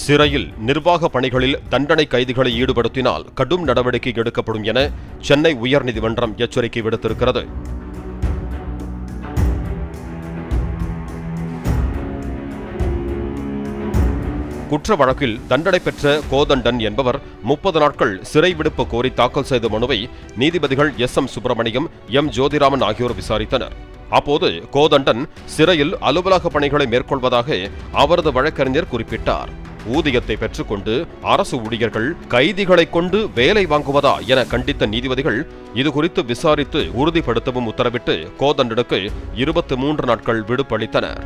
சிறையில் நிர்வாக பணிகளில் தண்டனை கைதிகளை ஈடுபடுத்தினால் கடும் நடவடிக்கை எடுக்கப்படும் என சென்னை உயர்நீதிமன்றம் எச்சரிக்கை விடுத்திருக்கிறது. குற்ற வழக்கில் தண்டனை பெற்ற கோதண்டன் என்பவர் 30 நாட்கள் சிறை விடுப்பு கோரி தாக்கல் செய்த மனுவை நீதிபதிகள் S.M. சுப்பிரமணியம், M. ஜோதிராமன் ஆகியோர் விசாரித்தனர். அப்போது கோதண்டன் சிறையில் அலுவலக பணிகளை மேற்கொள்வதாக அவரது வழக்கறிஞர் குறிப்பிட்டார். ஊதியத்தை பெற்றுக்கொண்டு அரசு ஊழியர்கள் கைதிகளை கொண்டு வேலை வாங்குவதா என கண்டித்த நீதிபதிகள் இதுகுறித்து விசாரித்து உறுதிப்படுத்தவும் உத்தரவிட்டு கோதண்டனுக்கு 23 நாட்கள் விடுப்பு அளித்தனர்.